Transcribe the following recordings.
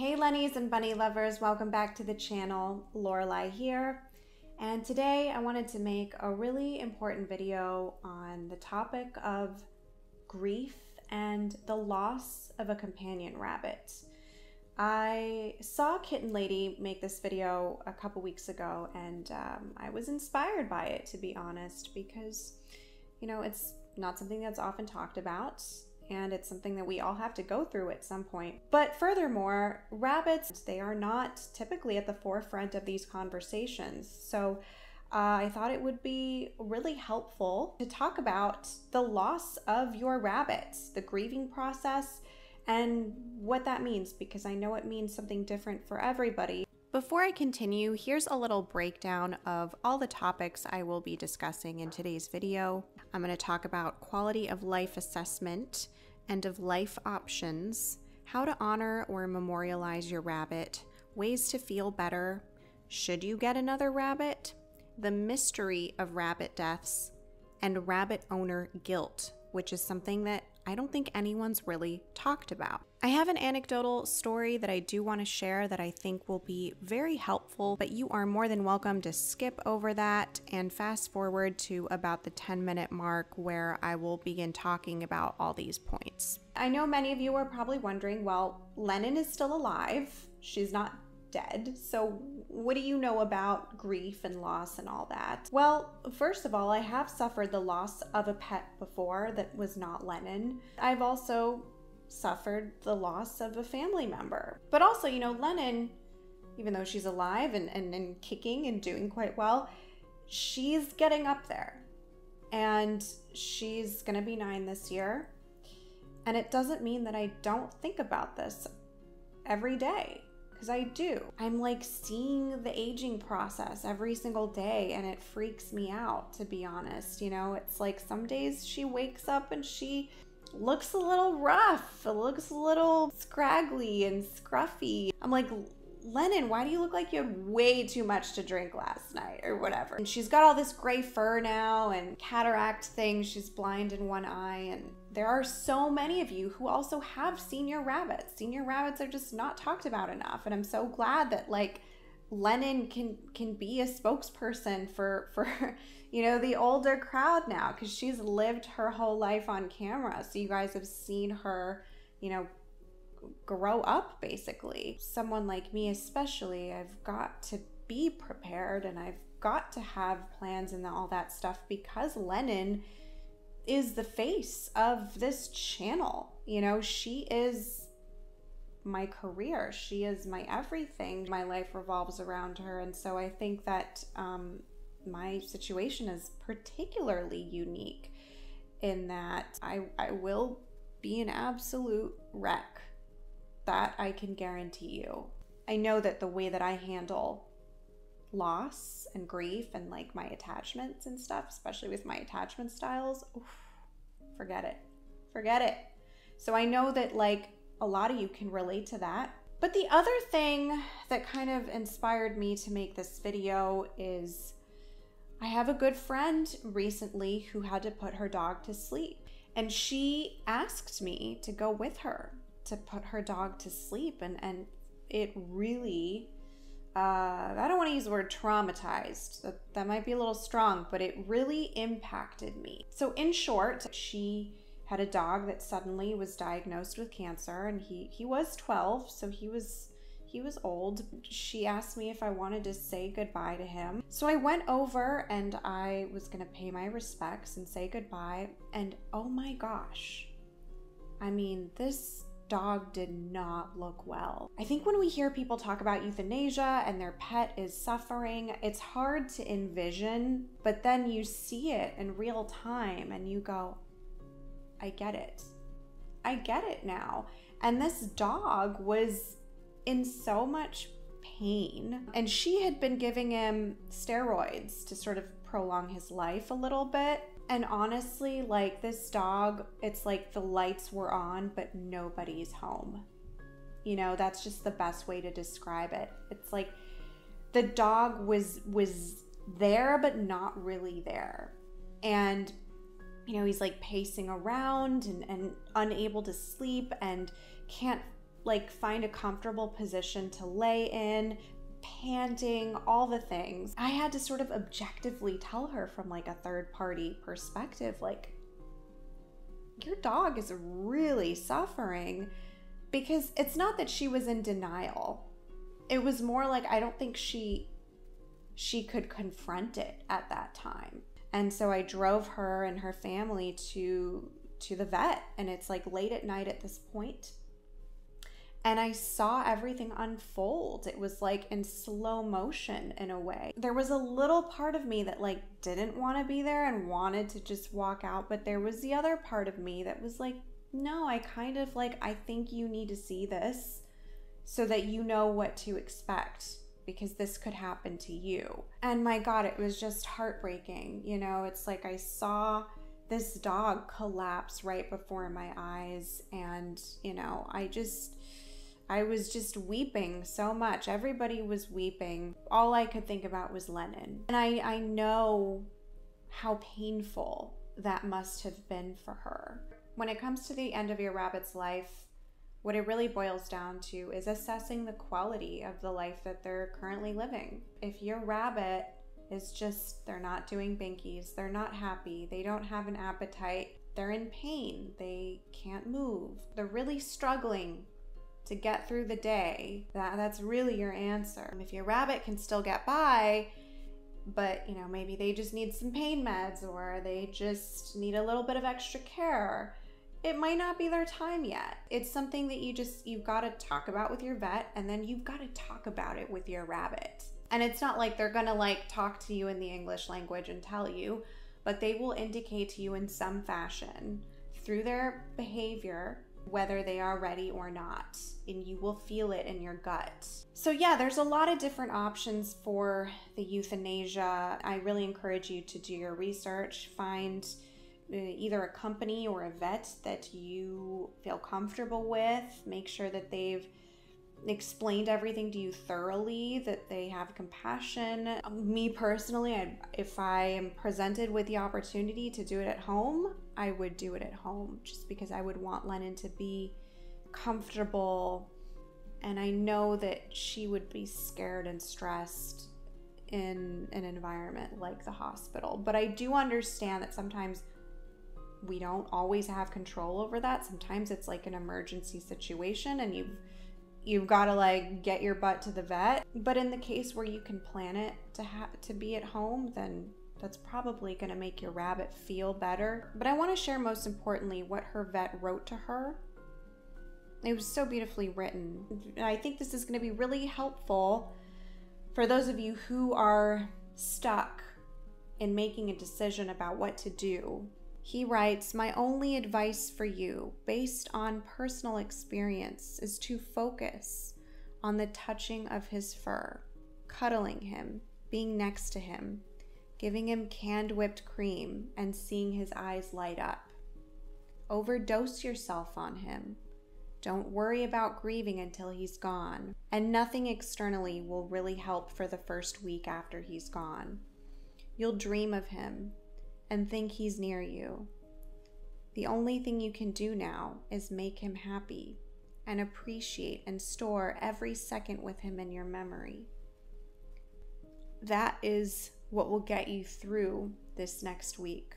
Hey Lennies and bunny lovers, welcome back to the channel. Lorelai here, and today I wanted to make a really important video on the topic of grief and the loss of a companion rabbit. I saw Kitten Lady make this video a couple weeks ago, and I was inspired by it, to be honest, because it's not something that's often talked about. And it's something that we all have to go through at some point. But furthermore, rabbits, they are not typically at the forefront of these conversations. So I thought it would be really helpful to talk about the loss of your rabbit, the grieving process, and what that means, because I know it means something different for everybody. Before I continue, here's a little breakdown of all the topics I will be discussing in today's video. I'm going to talk about quality of life assessment, end of life options, how to honor or memorialize your rabbit, ways to feel better, should you get another rabbit, the mystery of rabbit deaths, and rabbit owner guilt, which is something that I don't think anyone's really talked about. I have an anecdotal story that I do want to share that I think will be very helpful, but you are more than welcome to skip over that and fast forward to about the 10-minute mark where I will begin talking about all these points. I know many of you are probably wondering, well, Lennon is still alive. She's not dead. So what do you know about grief and loss and all that? Well, first of all, I have suffered the loss of a pet before that was not Lennon. I've also suffered the loss of a family member. But also, Lennon, even though she's alive and kicking and doing quite well, she's getting up there. And she's gonna be 9 this year. And it doesn't mean that I don't think about this every day. Because I do. I'm like seeing the aging process every single day, and it freaks me out, to be honest. It's like some days she wakes up and she looks a little rough, looks a little scraggly and scruffy. I'm like, Lennon, why do you look like you had way too much to drink last night or whatever? And she's got all this gray fur now and cataract thing. She's blind in one eye. And there are so many of you who also have senior rabbits. Senior rabbits are just not talked about enough. And I'm so glad that Lennon can be a spokesperson for the older crowd now, because she's lived her whole life on camera. So you guys have seen her, grow up, basically. Someone like me especially, I've got to be prepared, and I've got to have plans and all that stuff, because Lennon is the face of this channel. She is my career. She is my everything. My life revolves around her. And so I think that my situation is particularly unique in that I will be an absolute wreck. That I can guarantee you. I know that the way that I handle loss and grief and my attachments and stuff, especially with my attachment styles, forget it. So I know that a lot of you can relate to that. But the other thing that kind of inspired me to make this video is I have a good friend recently who had to put her dog to sleep, and she asked me to go with her to put her dog to sleep, and it really I don't want to use the word traumatized, that might be a little strong, but it really impacted me. So in short, she had a dog that suddenly was diagnosed with cancer, and he was 12, so he was old. She asked me if I wanted to say goodbye to him. So I went over and I was gonna pay my respects and say goodbye, and oh my gosh, I mean, this dog did not look well. I think when we hear people talk about euthanasia and their pet is suffering, it's hard to envision, but then you see it in real time and you go, I get it. I get it now. And this dog was in so much pain, and she had been giving him steroids to sort of prolong his life a little bit. And honestly, this dog, it's like the lights were on, but nobody's home. That's just the best way to describe it. It's like the dog was there, but not really there. And, he's pacing around and unable to sleep and can't like find a comfortable position to lay in, panting, all the things. I had to sort of objectively tell her from like a third party perspective, like, your dog is really suffering, because it's not that she was in denial. It was more like, I don't think she could confront it at that time. And so I drove her and her family to the vet, and it's like late at night at this point. And I saw everything unfold. It was like in slow motion in a way. There was a little part of me that like didn't want to be there and wanted to just walk out. But there was the other part of me that was like, no, I kind of like, I think you need to see this so that you know what to expect, because this could happen to you. And my God, it was just heartbreaking. You know, it's like I saw this dog collapse right before my eyes. And, you know, I was just weeping so much. Everybody was weeping. All I could think about was Lennon. And I know how painful that must have been for her. When it comes to the end of your rabbit's life, what it really boils down to is assessing the quality of the life that they're currently living. If your rabbit is just, they're not doing binkies, they're not happy, they don't have an appetite, they're in pain, they can't move, they're really struggling to get through the day, that's really your answer. If your rabbit can still get by, but you know, maybe they just need some pain meds, or they just need a little bit of extra care, it might not be their time yet. It's something that you've got to talk about with your vet, and then you've got to talk about it with your rabbit. And it's not like they're gonna like talk to you in the English language and tell you, but they will indicate to you in some fashion through their behavior whether they are ready or not, and you will feel it in your gut. So yeah, there's a lot of different options for the euthanasia. I really encourage you to do your research, find either a company or a vet that you feel comfortable with. Make sure that they've explained everything to you thoroughly, that they have compassion. Me personally, if I am presented with the opportunity to do it at home, I would do it at home, just because I would want Lennon to be comfortable, and I know that she would be scared and stressed in an environment like the hospital. But I do understand that sometimes we don't always have control over that. Sometimes it's like an emergency situation, and you've got to like get your butt to the vet. But in the case where you can plan it to be at home, then that's probably going to make your rabbit feel better. But I want to share most importantly what her vet wrote to her. It was so beautifully written. And I think this is going to be really helpful for those of you who are stuck in making a decision about what to do. He writes, "My only advice for you, based on personal experience, is to focus on the touching of his fur, cuddling him, being next to him, giving him canned whipped cream, and seeing his eyes light up. Overdose yourself on him. Don't worry about grieving until he's gone, and nothing externally will really help for the first week after he's gone. You'll dream of him and think he's near you. The only thing you can do now is make him happy and appreciate and store every second with him in your memory. That is what will get you through this next week.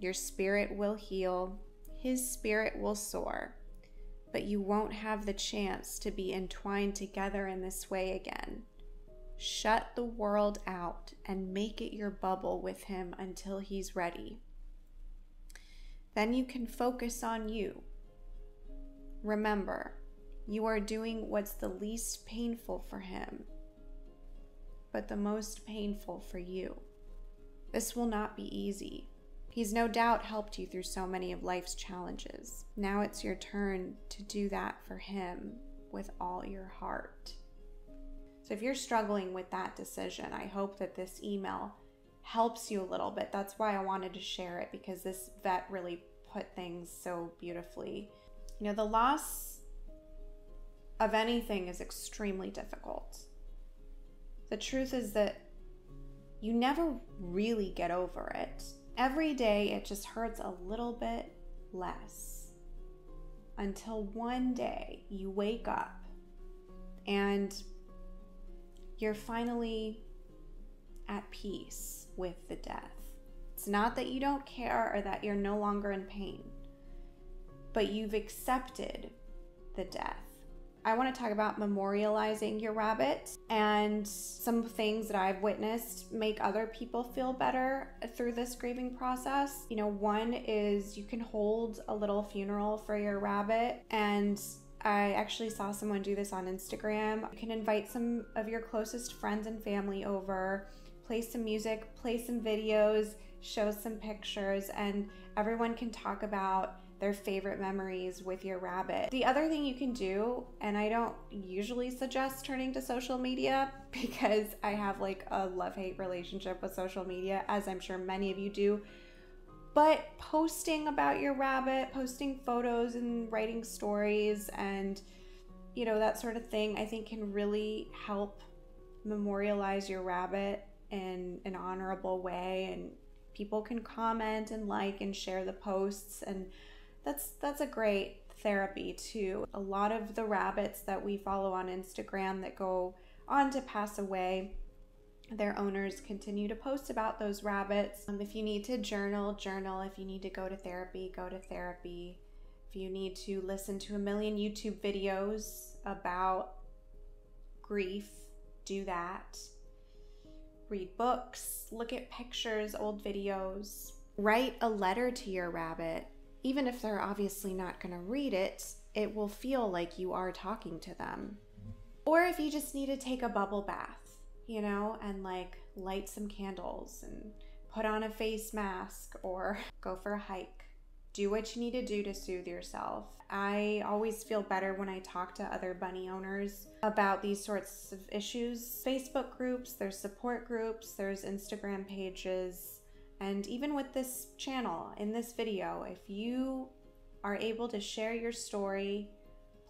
Your spirit will heal, his spirit will soar, but you won't have the chance to be entwined together in this way again. Shut the world out and make it your bubble with him until he's ready. Then you can focus on you. Remember, you are doing what's the least painful for him, but the most painful for you. This will not be easy. He's no doubt helped you through so many of life's challenges. Now it's your turn to do that for him with all your heart." So if you're struggling with that decision, I hope that this email helps you a little bit. That's why I wanted to share it, because this vet really put things so beautifully. You know, the loss of anything is extremely difficult. The truth is that you never really get over it. Every day it just hurts a little bit less. until one day you wake up and you're finally at peace with the death. It's not that you don't care or that you're no longer in pain, but you've accepted the death. I want to talk about memorializing your rabbit and some things that I've witnessed make other people feel better through this grieving process. You know, one is you can hold a little funeral for your rabbit, and I actually saw someone do this on Instagram. You can invite some of your closest friends and family over, play some music, play some videos, show some pictures, and everyone can talk about their favorite memories with your rabbit. The other thing you can do, and I don't usually suggest turning to social media because I have like a love-hate relationship with social media, as I'm sure many of you do, but posting about your rabbit, posting photos and writing stories and, you know, that sort of thing, I think can really help memorialize your rabbit in an honorable way, and people can comment and like and share the posts, and that's a great therapy too. A lot of the rabbits that we follow on Instagram that go on to pass away, their owners continue to post about those rabbits. If you need to journal, journal. If you need to go to therapy, go to therapy. If you need to listen to a million YouTube videos about grief, do that. Read books, look at pictures, old videos. Write a letter to your rabbit. Even if they're obviously not going to read it, it will feel like you are talking to them. Or if you just need to take a bubble bath, you know, and like light some candles and put on a face mask or go for a hike. Do what you need to do to soothe yourself. I always feel better when I talk to other bunny owners about these sorts of issues. Facebook groups, there's support groups, there's Instagram pages. And even with this channel, in this video, if you are able to share your story,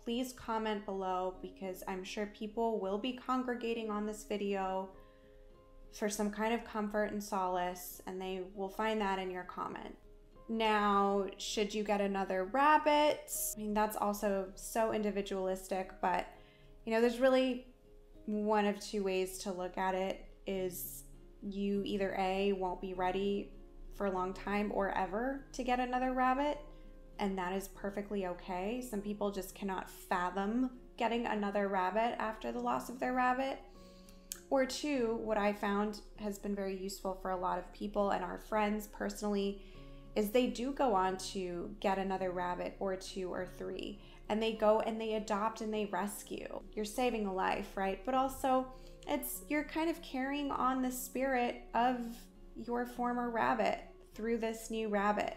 please comment below, because I'm sure people will be congregating on this video for some kind of comfort and solace, and they will find that in your comment. Now, should you get another rabbit? I mean, that's also so individualistic, but you know, there's really one of two ways to look at it. Is you either A, won't be ready for a long time or ever to get another rabbit, and that is perfectly okay. Some people just cannot fathom getting another rabbit after the loss of their rabbit. Or two, what I found has been very useful for a lot of people and our friends personally, is they do go on to get another rabbit or two or three, and they go and they adopt and they rescue. You're saving a life, right? But also you're kind of carrying on the spirit of your former rabbit through this new rabbit,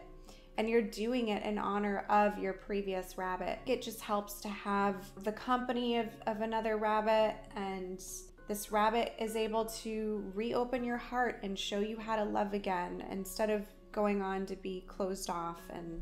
and you're doing it in honor of your previous rabbit. It just helps to have the company of another rabbit, and this rabbit is able to reopen your heart and show you how to love again, instead of going on to be closed off and,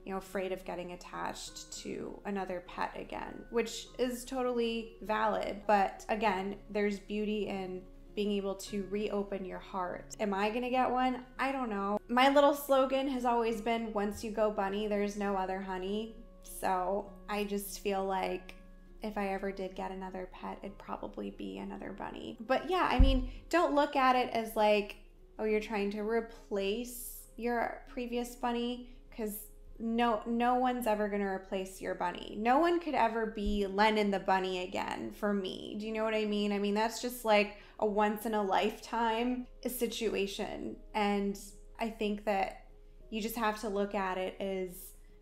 you know, afraid of getting attached to another pet again, which is totally valid. But again, there's beauty in being able to reopen your heart. Am I gonna get one? I don't know. My little slogan has always been, once you go bunny, there's no other honey. So I just feel like if I ever did get another pet, it'd probably be another bunny. But yeah, I mean, don't look at it as like, oh, you're trying to replace your previous bunny, because no one's ever gonna replace your bunny. No one could ever be Lennon the bunny again for me. Do you know what I mean? I mean, that's just like a once in a lifetime situation. And I think that you just have to look at it as,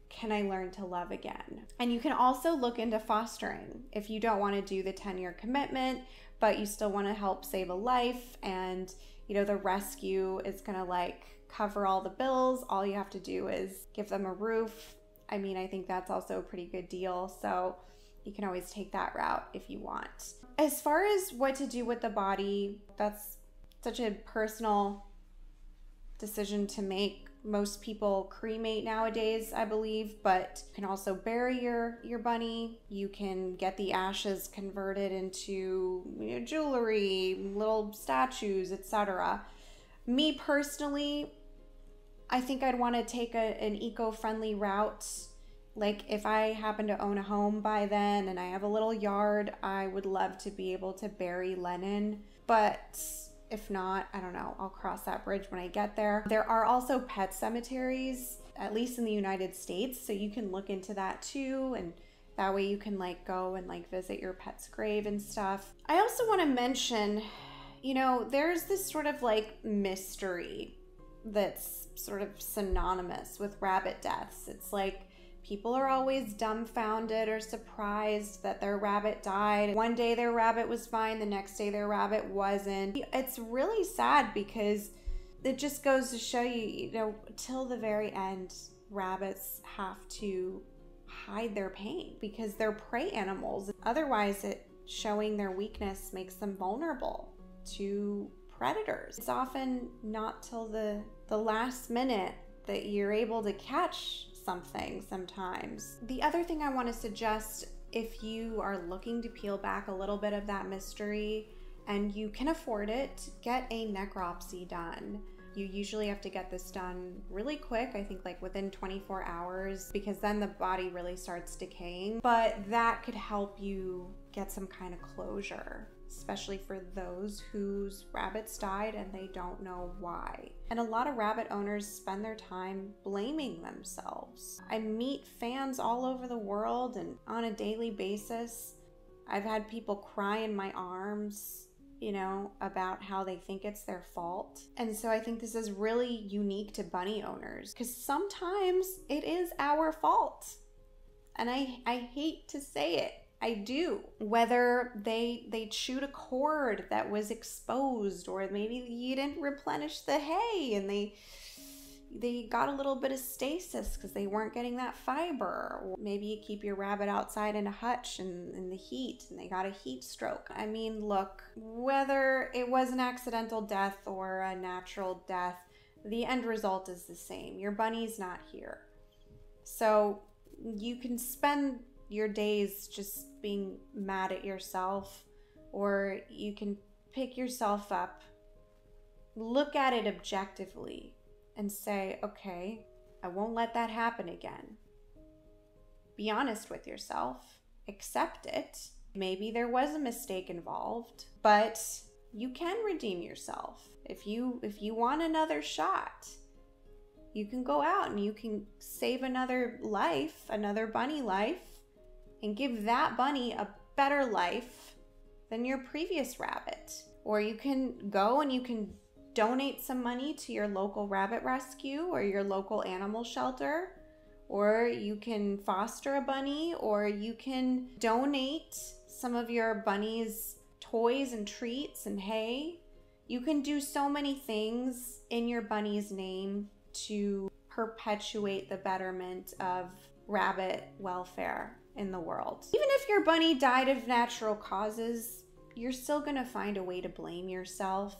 can I learn to love again? And you can also look into fostering if you don't want to do the 10-year commitment, but you still want to help save a life, and you know, the rescue is gonna like cover all the bills. All you have to do is give them a roof. I mean, I think that's also a pretty good deal. So you can always take that route if you want. As far as what to do with the body, that's such a personal decision to make. Most people cremate nowadays, I believe, but you can also bury your bunny. You can get the ashes converted into, you know, jewelry, little statues, etc. Me personally, I think I'd want to take an eco-friendly route Like if I happen to own a home by then and I have a little yard, I would love to be able to bury Lennon. But if not, I don't know, I'll cross that bridge when I get there. There are also pet cemeteries, at least in the United States, so you can look into that too, and that way you can like go and like visit your pet's grave and stuff. I also want to mention, you know, there's this sort of like mystery that's sort of synonymous with rabbit deaths. It's like people are always dumbfounded or surprised that their rabbit died. One day their rabbit was fine, the next day their rabbit wasn't. It's really sad because it just goes to show you, you know, till the very end, rabbits have to hide their pain because they're prey animals. Otherwise, showing their weakness makes them vulnerable to predators. It's often not till the last minute that you're able to catch something sometimes. The other thing I want to suggest, if you are looking to peel back a little bit of that mystery and you can afford it, get a necropsy done. You usually have to get this done really quick, I think like within 24 hours, because then the body really starts decaying. But that could help you get some kind of closure, especially for those whose rabbits died and they don't know why. And a lot of rabbit owners spend their time blaming themselves. I meet fans all over the world and on a daily basis. I've had people cry in my arms, you know, about how they think it's their fault. And so I think this is really unique to bunny owners because sometimes it is our fault. And I hate to say it. I do. Whether they chewed a cord that was exposed, or maybe you didn't replenish the hay and they got a little bit of stasis because they weren't getting that fiber. Or maybe you keep your rabbit outside in a hutch in the heat and they got a heat stroke. I mean, look, whether it was an accidental death or a natural death, the end result is the same. Your bunny's not here. So you can spend your days just being mad at yourself, or you can pick yourself up, look at it objectively, and say, okay, I won't let that happen again. Be honest with yourself, accept it. Maybe there was a mistake involved, but you can redeem yourself. If you want another shot, you can go out and you can save another life, another bunny life, and give that bunny a better life than your previous rabbit. Or you can go and you can donate some money to your local rabbit rescue or your local animal shelter, or you can foster a bunny, or you can donate some of your bunny's toys and treats and hay. You can do so many things in your bunny's name to perpetuate the betterment of rabbit welfare in the world. Even if your bunny died of natural causes, you're still gonna find a way to blame yourself.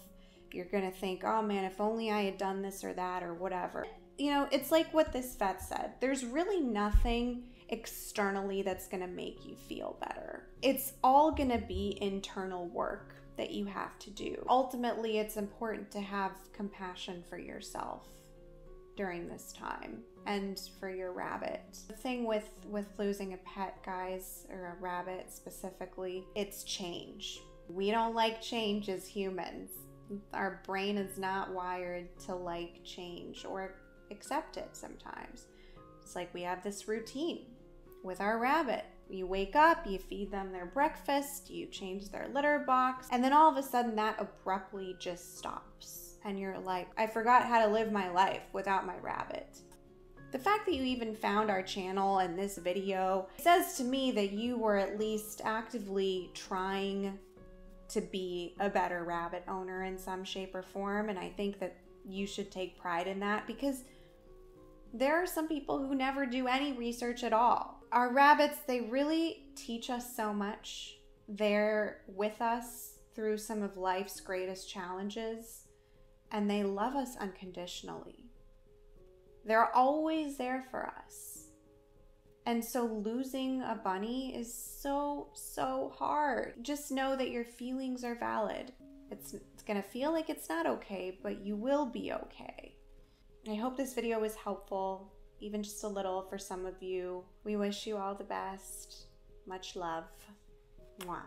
You're gonna think, oh man, if only I had done this or that or whatever. You know, it's like what this vet said. There's really nothing externally that's gonna make you feel better. It's all gonna be internal work that you have to do. Ultimately, it's important to have compassion for yourself during this time and for your rabbit. The thing with losing a pet, guys, or a rabbit specifically, it's change. We don't like change as humans. Our brain is not wired to like change or accept it sometimes. It's like we have this routine with our rabbit. You wake up, you feed them their breakfast, you change their litter box, and then all of a sudden that abruptly just stops. And you're like, I forgot how to live my life without my rabbit. The fact that you even found our channel and this video says to me that you were at least actively trying to be a better rabbit owner in some shape or form. And I think that you should take pride in that, because there are some people who never do any research at all. Our rabbits, they really teach us so much. They're with us through some of life's greatest challenges, and they love us unconditionally. They're always there for us. And so losing a bunny is so hard. Just know that your feelings are valid. It's gonna feel like it's not okay, but you will be okay. I hope this video was helpful. even just a little for some of you. We wish you all the best. Much love. Mwah.